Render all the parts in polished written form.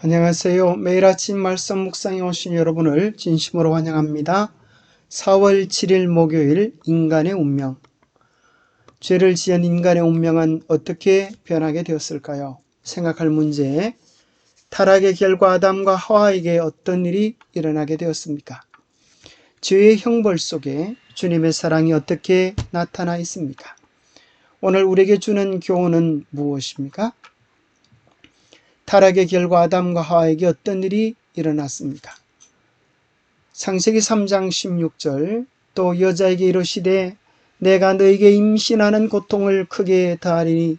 안녕하세요. 매일 아침 말씀 묵상에 오신 여러분을 진심으로 환영합니다. 4월 7일 목요일 인간의 운명. 죄를 지은 인간의 운명은 어떻게 변하게 되었을까요? 생각할 문제. 타락의 결과 아담과 하와에게 어떤 일이 일어나게 되었습니까? 죄의 형벌 속에 주님의 사랑이 어떻게 나타나 있습니까? 오늘 우리에게 주는 교훈은 무엇입니까? 타락의 결과 아담과 하와에게 어떤 일이 일어났습니까? 창세기 3장 16절 또 여자에게 이르시되 내가 너에게 임신하는 고통을 크게 더하리니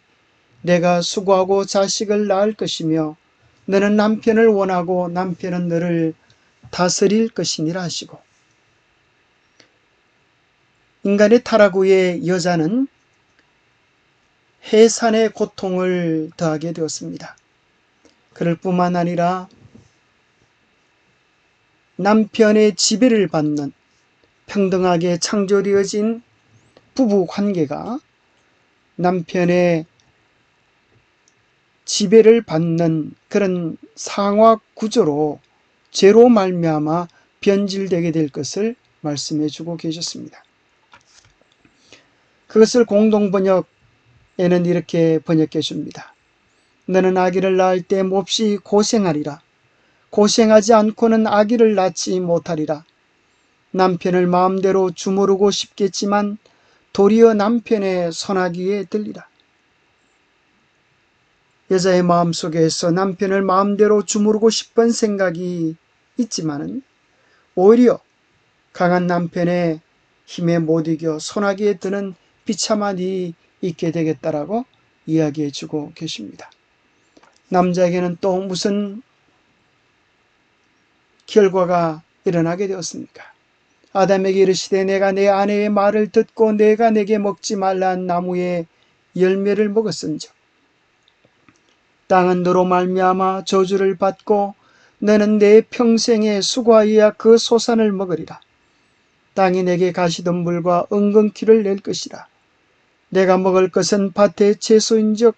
내가 수고하고 자식을 낳을 것이며 너는 남편을 원하고 남편은 너를 다스릴 것이니라 하시고, 인간의 타락 후에 여자는 해산의 고통을 더하게 되었습니다. 그럴 뿐만 아니라 남편의 지배를 받는 평등하게 창조되어진 부부 관계가 남편의 지배를 받는 그런 상하 구조로 죄로 말미암아 변질되게 될 것을 말씀해 주고 계셨습니다. 그것을 공동번역에는 이렇게 번역해 줍니다. 너는 아기를 낳을 때 몹시 고생하리라. 고생하지 않고는 아기를 낳지 못하리라. 남편을 마음대로 주무르고 싶겠지만 도리어 남편의 손아귀에 들리라. 여자의 마음속에서 남편을 마음대로 주무르고 싶은 생각이 있지만은 오히려 강한 남편의 힘에 못 이겨 손아귀에 드는 비참한 일이 있게 되겠다라고 이야기해 주고 계십니다. 남자에게는 또 무슨 결과가 일어나게 되었습니까? 아담에게 이르시되 내가 내 아내의 말을 듣고 내가 내게 먹지 말란 나무의 열매를 먹었은즉 땅은 너로 말미암아 저주를 받고 너는 내 평생에 수고하여야 그 소산을 먹으리라. 땅이 내게 가시덤불과 은근키를 낼 것이라. 내가 먹을 것은 밭의 채소인즉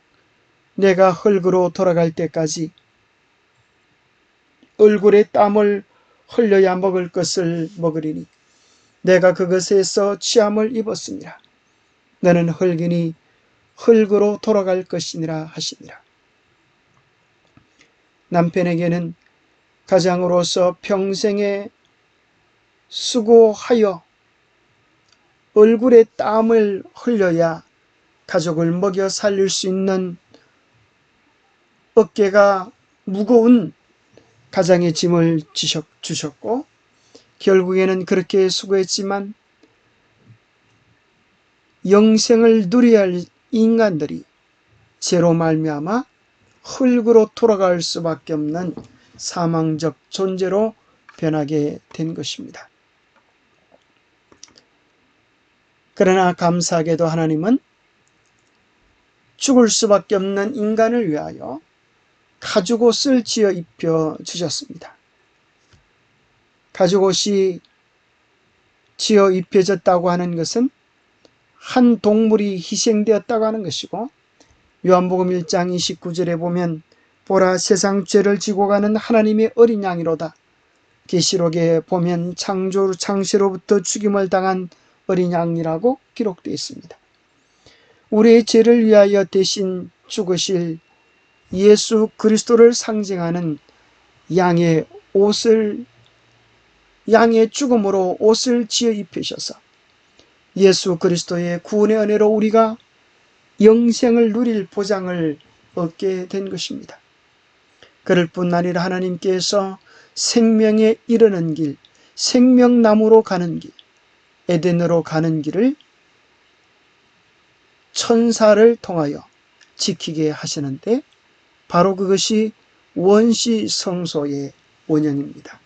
내가 흙으로 돌아갈 때까지 얼굴에 땀을 흘려야 먹을 것을 먹으리니 내가 그것에서 취함을 입었으니라. 너는 흙이니 흙으로 돌아갈 것이니라 하시니라. 남편에게는 가장으로서 평생에 수고하여 얼굴에 땀을 흘려야 가족을 먹여 살릴 수 있는 어깨가 무거운 가장의 짐을 주셨고, 결국에는 그렇게 수고했지만 영생을 누려야 할 인간들이 죄로 말미암아 흙으로 돌아갈 수밖에 없는 사망적 존재로 변하게 된 것입니다. 그러나 감사하게도 하나님은 죽을 수밖에 없는 인간을 위하여 가죽옷을 지어 입혀 주셨습니다. 가죽옷이 지어 입혀졌다고 하는 것은 한 동물이 희생되었다고 하는 것이고, 요한복음 1장 29절에 보면 보라 세상 죄를 지고 가는 하나님의 어린 양이로다. 계시록에 보면 창세로부터 죽임을 당한 어린 양이라고 기록되어 있습니다. 우리의 죄를 위하여 대신 죽으실 예수 그리스도를 상징하는 양의 죽음으로 옷을 지어 입히셔서 예수 그리스도의 구원의 은혜로 우리가 영생을 누릴 보장을 얻게 된 것입니다. 그럴 뿐 아니라 하나님께서 생명에 이르는 길, 생명나무로 가는 길, 에덴으로 가는 길을 천사를 통하여 지키게 하시는데 바로 그것이 원시 성소의 원형입니다.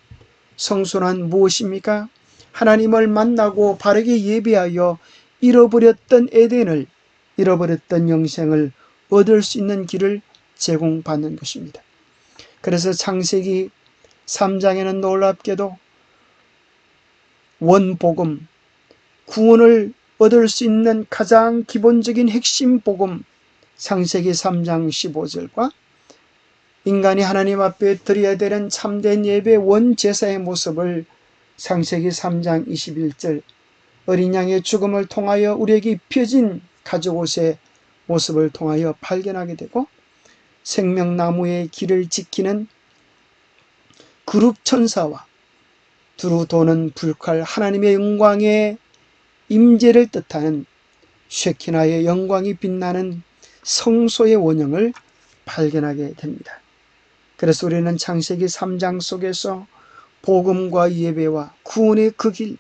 성소란 무엇입니까? 하나님을 만나고 바르게 예배하여 잃어버렸던 에덴을, 잃어버렸던 영생을 얻을 수 있는 길을 제공받는 것입니다. 그래서 창세기 3장에는 놀랍게도 원복음, 구원을 얻을 수 있는 가장 기본적인 핵심 복음, 창세기 3장 15절과 인간이 하나님 앞에 드려야 되는 참된 예배 원제사의 모습을 창세기 3장 21절 어린 양의 죽음을 통하여 우리에게 입혀진 가죽옷의 모습을 통하여 발견하게 되고, 생명나무의 길을 지키는 그룹 천사와 두루 도는 불칼 하나님의 영광의 임재를 뜻하는 쉐키나의 영광이 빛나는 성소의 원형을 발견하게 됩니다. 그래서 우리는 창세기 3장 속에서 복음과 예배와 구원의 그 길,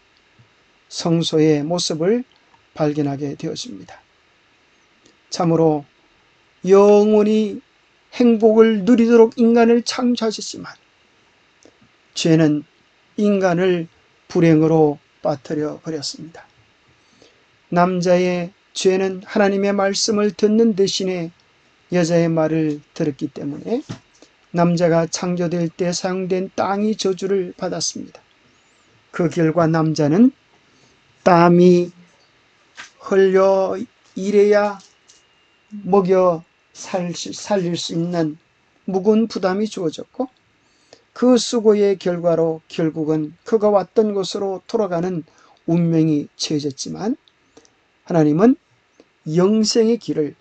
성소의 모습을 발견하게 되었습니다. 참으로 영원히 행복을 누리도록 인간을 창조하셨지만 죄는 인간을 불행으로 빠뜨려 버렸습니다. 남자의 죄는 하나님의 말씀을 듣는 대신에 여자의 말을 들었기 때문에 남자가 창조될 때 사용된 땅이 저주를 받았습니다. 그 결과 남자는 땀이 흘려 일해야 먹여 살릴 수 있는 무거운 부담이 주어졌고, 그 수고의 결과로 결국은 그가 왔던 곳으로 돌아가는 운명이 처해졌지만, 하나님은 영생의 길을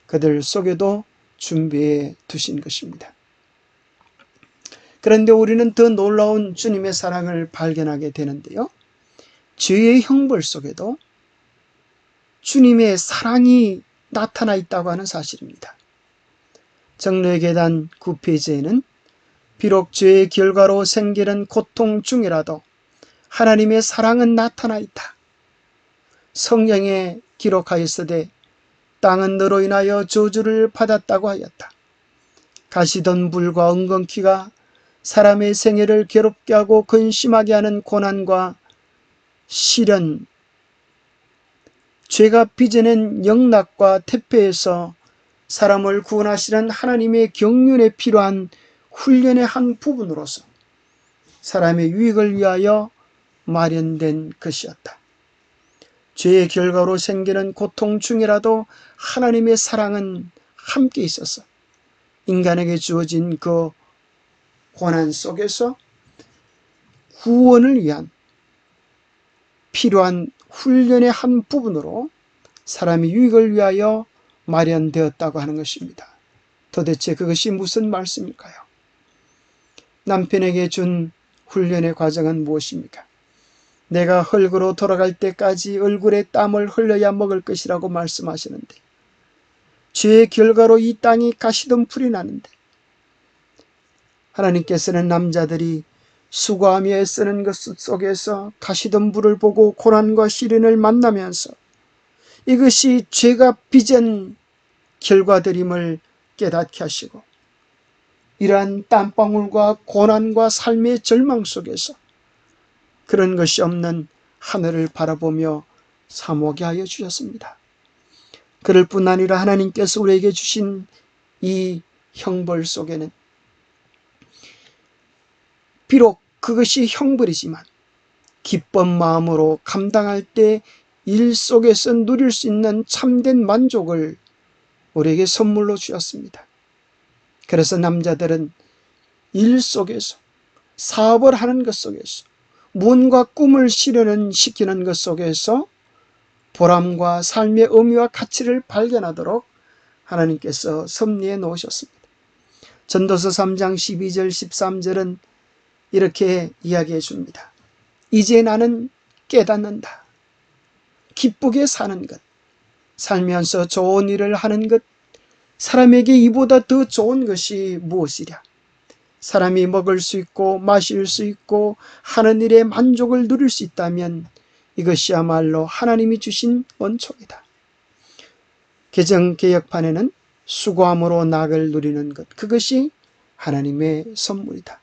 그들 속에도 준비해 두신 것입니다. 그런데 우리는 더 놀라운 주님의 사랑을 발견하게 되는데요, 죄의 형벌 속에도 주님의 사랑이 나타나 있다고 하는 사실입니다. 정로의 계단 9페이지에는 비록 죄의 결과로 생기는 고통 중이라도 하나님의 사랑은 나타나 있다. 성경에 기록하였으되 땅은 너로 인하여 저주를 받았다고 하였다. 가시던 불과 엉겅퀴가 사람의 생애를 괴롭게 하고 근심하게 하는 고난과 시련, 죄가 빚어낸 영락과 태폐에서 사람을 구원하시는 하나님의 경륜에 필요한 훈련의 한 부분으로서 사람의 유익을 위하여 마련된 것이었다. 죄의 결과로 생기는 고통 중이라도 하나님의 사랑은 함께 있어서 인간에게 주어진 그 고난 속에서 구원을 위한 필요한 훈련의 한 부분으로 사람의 유익을 위하여 마련되었다고 하는 것입니다. 도대체 그것이 무슨 말씀일까요? 남편에게 준 훈련의 과정은 무엇입니까? 내가 흙으로 돌아갈 때까지 얼굴에 땀을 흘려야 먹을 것이라고 말씀하시는데, 죄의 결과로 이 땅이 가시덤불이 나는데, 하나님께서는 남자들이 수고하며 애쓰는 것 속에서 가시덤불을 보고 고난과 시련을 만나면서 이것이 죄가 빚은 결과들임을 깨닫게 하시고, 이러한 땀방울과 고난과 삶의 절망 속에서 그런 것이 없는 하늘을 바라보며 사모하게 하여 주셨습니다. 그럴 뿐 아니라 하나님께서 우리에게 주신 이 형벌 속에는 비록 그것이 형벌이지만 기쁜 마음으로 감당할 때 일 속에서 누릴 수 있는 참된 만족을 우리에게 선물로 주셨습니다. 그래서 남자들은 일 속에서, 사업을 하는 것 속에서, 무언가 꿈을 실현시키는 것 속에서 보람과 삶의 의미와 가치를 발견하도록 하나님께서 섭리해 놓으셨습니다. 전도서 3장 12절 13절은 이렇게 이야기해 줍니다. 이제 나는 깨닫는다. 기쁘게 사는 것, 살면서 좋은 일을 하는 것, 사람에게 이보다 더 좋은 것이 무엇이랴? 사람이 먹을 수 있고 마실 수 있고 하는 일에 만족을 누릴 수 있다면 이것이야말로 하나님이 주신恩寵이다. 개정개혁판에는 수고함으로 낙을 누리는 것, 그것이 하나님의 선물이다.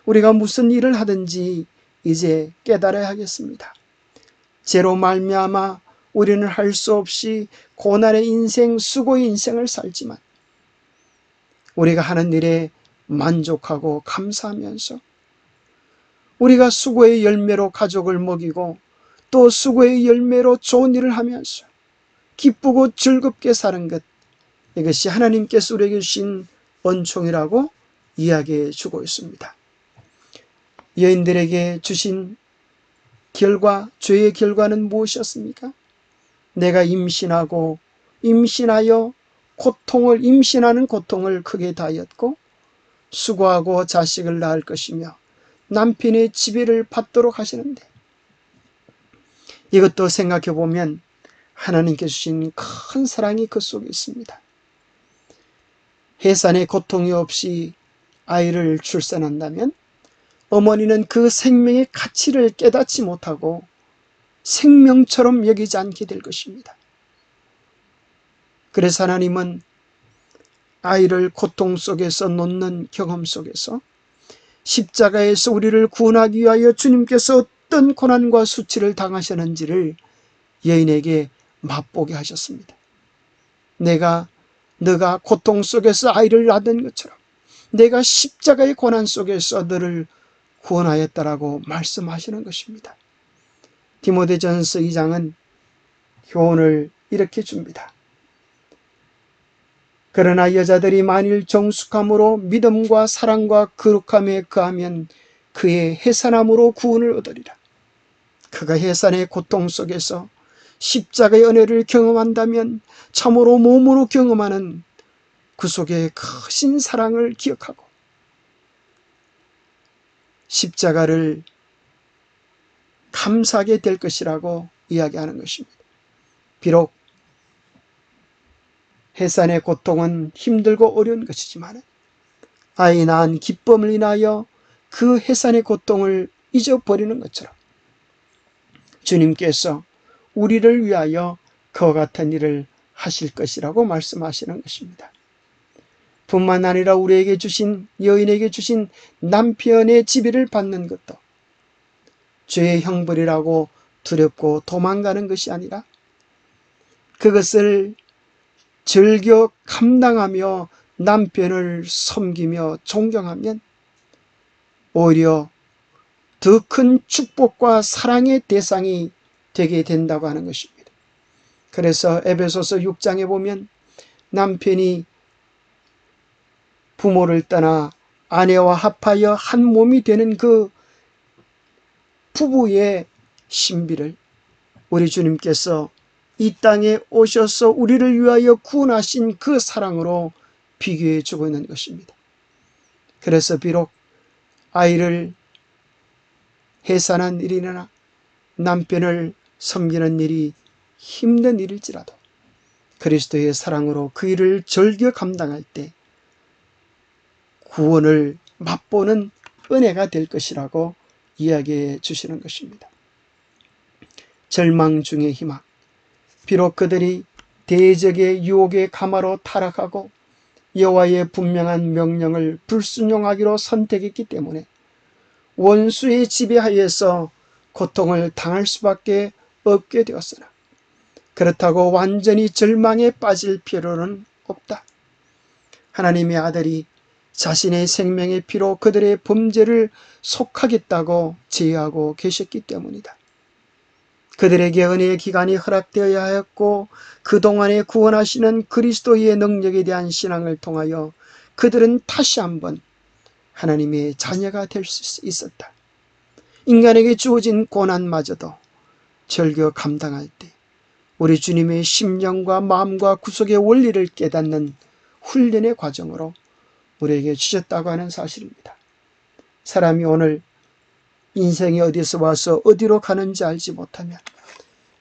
우리가 무슨 일을 하든지 이제 깨달아야 하겠습니다. 죄로 말미암아 우리는 할 수 없이 고난의 인생, 수고의 인생을 살지만 우리가 하는 일에 만족하고 감사하면서 우리가 수고의 열매로 가족을 먹이고 또 수고의 열매로 좋은 일을 하면서 기쁘고 즐겁게 사는 것, 이것이 하나님께서 우리에게 주신 은총이라고 이야기해 주고 있습니다. 여인들에게 주신 결과, 죄의 결과는 무엇이었습니까? 내가 임신하여 임신하는 고통을 크게 다하였고 수고하고 자식을 낳을 것이며 남편의 지배를 받도록 하시는데, 이것도 생각해 보면 하나님께 주신 큰 사랑이 그 속에 있습니다. 해산의 고통이 없이 아이를 출산한다면 어머니는 그 생명의 가치를 깨닫지 못하고 생명처럼 여기지 않게 될 것입니다. 그래서 하나님은 아이를 고통 속에서 놓는 경험 속에서 십자가에서 우리를 구원하기 위하여 주님께서 어떤 고난과 수치를 당하셨는지를 여인에게 맛보게 하셨습니다. 너가 고통 속에서 아이를 낳은 것처럼 내가 십자가의 고난 속에서 너를 구원하였다라고 말씀하시는 것입니다. 디모데전서 2장은 교훈을 이렇게 줍니다. 그러나 여자들이 만일 정숙함으로 믿음과 사랑과 거룩함에 거하면 그의 해산함으로 구원을 얻으리라. 그가 해산의 고통 속에서 십자가의 은혜를 경험한다면 참으로 몸으로 경험하는 그 속에 크신 사랑을 기억하고 십자가를 감사하게 될 것이라고 이야기하는 것입니다. 비록 해산의 고통은 힘들고 어려운 것이지만 아이 낳은 기쁨을 인하여 그 해산의 고통을 잊어버리는 것처럼 주님께서 우리를 위하여 그와 같은 일을 하실 것이라고 말씀하시는 것입니다. 뿐만 아니라 여인에게 주신 남편의 지배를 받는 것도 죄의 형벌이라고 두렵고 도망가는 것이 아니라 그것을 즐겨 감당하며 남편을 섬기며 존경하면 오히려 더 큰 축복과 사랑의 대상이 되게 된다고 하는 것입니다. 그래서 에베소서 6장에 보면 남편이 부모를 떠나 아내와 합하여 한 몸이 되는 그 부부의 신비를 우리 주님께서 이 땅에 오셔서 우리를 위하여 구원하신 그 사랑으로 비교해 주고 있는 것입니다. 그래서 비록 아이를 해산한 일이나 남편을 섬기는 일이 힘든 일일지라도 그리스도의 사랑으로 그 일을 즐겨 감당할 때 구원을 맛보는 은혜가 될 것이라고 이야기해 주시는 것입니다. 절망 중의 희망. 비록 그들이 대적의 유혹의 가마로 타락하고 여호와의 분명한 명령을 불순종하기로 선택했기 때문에 원수의 지배하에서 고통을 당할 수밖에 없게 되었으나 그렇다고 완전히 절망에 빠질 필요는 없다. 하나님의 아들이 자신의 생명의 피로 그들의 범죄를 속하겠다고 제의하고 계셨기 때문이다. 그들에게 은혜의 기간이 허락되어야 하였고 그동안에 구원하시는 그리스도의 능력에 대한 신앙을 통하여 그들은 다시 한번 하나님의 자녀가 될 수 있었다. 인간에게 주어진 고난마저도 즐겨 감당할 때 우리 주님의 심령과 마음과 구속의 원리를 깨닫는 훈련의 과정으로 우리에게 주셨다고 하는 사실입니다. 사람이 오늘 인생이 어디서 와서 어디로 가는지 알지 못하면,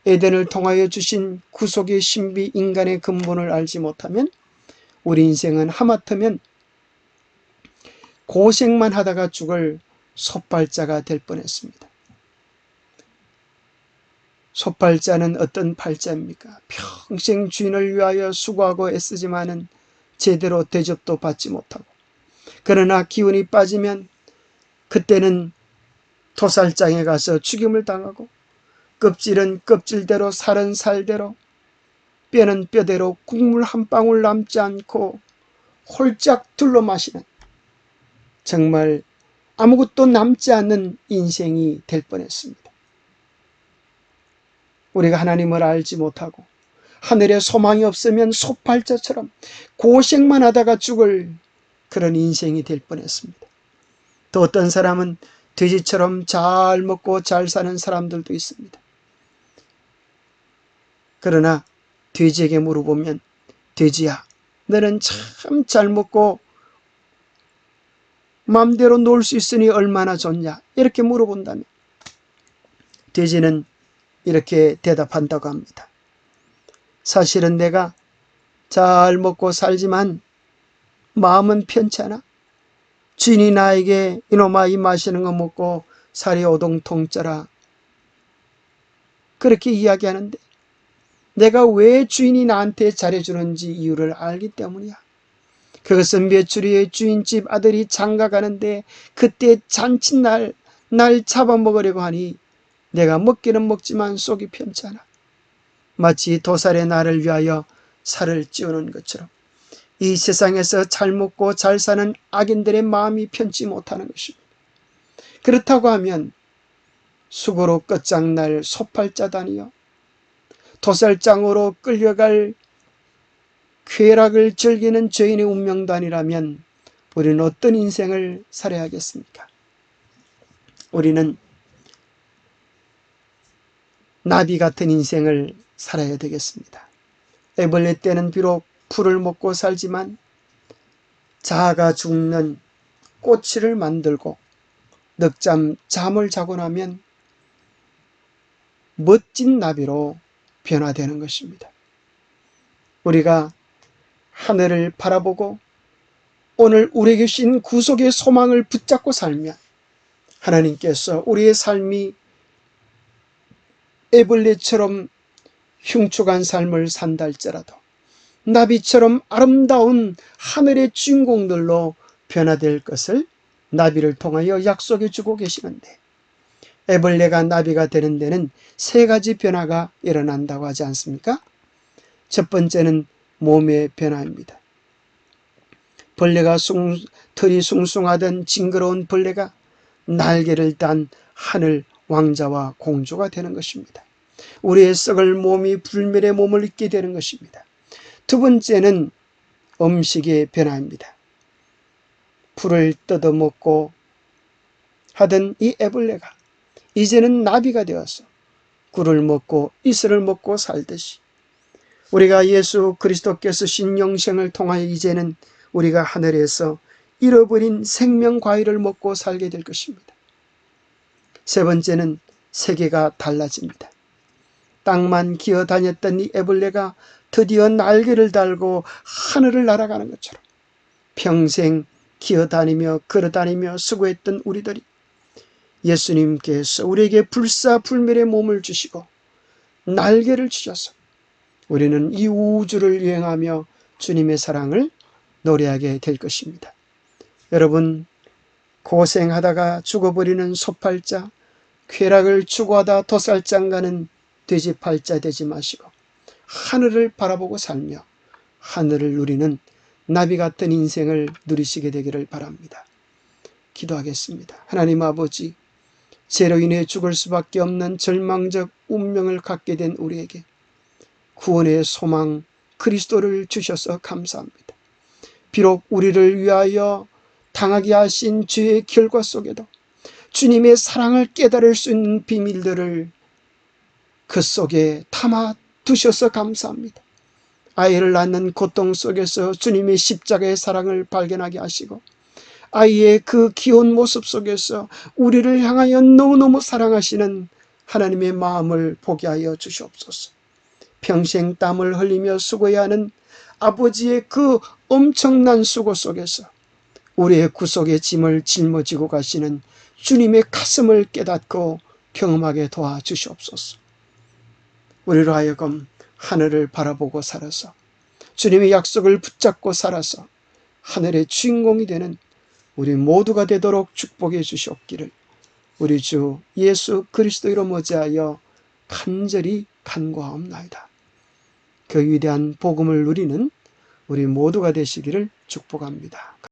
에덴을 통하여 주신 구속의 신비 인간의 근본을 알지 못하면 우리 인생은 하마터면 고생만 하다가 죽을 솥발자가 될 뻔했습니다. 솥발자는 어떤 발자입니까? 평생 주인을 위하여 수고하고 애쓰지만은 제대로 대접도 받지 못하고, 그러나 기운이 빠지면 그때는 도살장에 가서 죽임을 당하고, 껍질은 껍질대로 살은 살대로 뼈는 뼈대로 국물 한 방울 남지 않고 홀짝 둘러 마시는, 정말 아무것도 남지 않는 인생이 될 뻔했습니다. 우리가 하나님을 알지 못하고 하늘에 소망이 없으면 솥발자처럼 고생만 하다가 죽을 그런 인생이 될 뻔했습니다. 또 어떤 사람은 돼지처럼 잘 먹고 잘 사는 사람들도 있습니다. 그러나 돼지에게 물어보면, 돼지야, 너는 참 잘 먹고 마음대로 놀 수 있으니 얼마나 좋냐, 이렇게 물어본다면 돼지는 이렇게 대답한다고 합니다. 사실은 내가 잘 먹고 살지만 마음은 편찮아. 주인이 나에게 이놈아 이 맛있는 거 먹고 살이 오동통 쪄라, 그렇게 이야기하는데 내가 왜 주인이 나한테 잘해주는지 이유를 알기 때문이야. 그것은 며칠 후에 주인집 아들이 장가 가는데 그때 잔칫날 날 잡아먹으려고 하니 내가 먹기는 먹지만 속이 편찮아. 마치 도살의 나를 위하여 살을 찌우는 것처럼 이 세상에서 잘 먹고 잘 사는 악인들의 마음이 편치 못하는 것입니다. 그렇다고 하면 수고로 끝장날 소팔자다니요, 도살장으로 끌려갈 쾌락을 즐기는 죄인의 운명단이라면 우리는 어떤 인생을 살아야겠습니까? 우리는 나비 같은 인생을 살아야 되겠습니다. 애벌레 때는 비록 풀을 먹고 살지만 자아가 죽는 꼬치를 만들고 늦잠 잠을 자고 나면 멋진 나비로 변화되는 것입니다. 우리가 하늘을 바라보고 오늘 우리에게 주신 구속의 소망을 붙잡고 살면 하나님께서 우리의 삶이 애벌레처럼 흉측한 삶을 산다 할지라도 나비처럼 아름다운 하늘의 주인공들로 변화될 것을 나비를 통하여 약속해 주고 계시는데, 애벌레가 나비가 되는 데는 세 가지 변화가 일어난다고 하지 않습니까? 첫 번째는 몸의 변화입니다. 벌레가 털이 숭숭하던 징그러운 벌레가 날개를 단 하늘 왕자와 공주가 되는 것입니다. 우리의 썩을 몸이 불멸의 몸을 입게 되는 것입니다. 두 번째는 음식의 변화입니다. 풀을 뜯어먹고 하던 이 애벌레가 이제는 나비가 되어서 꿀을 먹고 이슬을 먹고 살듯이 우리가 예수 그리스도께서 신 영생을 통하여 이제는 우리가 하늘에서 잃어버린 생명 과일을 먹고 살게 될 것입니다. 세 번째는 세계가 달라집니다. 땅만 기어다녔던 이 애벌레가 드디어 날개를 달고 하늘을 날아가는 것처럼 평생 기어다니며 걸어다니며 수고했던 우리들이 예수님께서 우리에게 불사불멸의 몸을 주시고 날개를 주셔서 우리는 이 우주를 여행하며 주님의 사랑을 노래하게 될 것입니다. 여러분, 고생하다가 죽어버리는 소팔자, 쾌락을 추구하다 도살장 가는 돼지팔자 되지 마시고 하늘을 바라보고 살며 하늘을 누리는 나비 같은 인생을 누리시게 되기를 바랍니다. 기도하겠습니다. 하나님 아버지, 죄로 인해 죽을 수밖에 없는 절망적 운명을 갖게 된 우리에게 구원의 소망 그리스도를 주셔서 감사합니다. 비록 우리를 위하여 당하게 하신 죄의 결과 속에도 주님의 사랑을 깨달을 수 있는 비밀들을 그 속에 담아 두셔서 감사합니다. 아이를 낳는 고통 속에서 주님의 십자가의 사랑을 발견하게 하시고 아이의 그 귀여운 모습 속에서 우리를 향하여 너무너무 사랑하시는 하나님의 마음을 보게 하여 주시옵소서. 평생 땀을 흘리며 수고해야 하는 아버지의 그 엄청난 수고 속에서 우리의 구속의 짐을 짊어지고 가시는 주님의 가슴을 깨닫고 경험하게 도와주시옵소서. 우리로 하여금 하늘을 바라보고 살아서 주님의 약속을 붙잡고 살아서 하늘의 주인공이 되는 우리 모두가 되도록 축복해 주시옵기를 우리 주 예수 그리스도로 머지하여 간절히 간구하옵나이다. 그 위대한 복음을 누리는 우리 모두가 되시기를 축복합니다.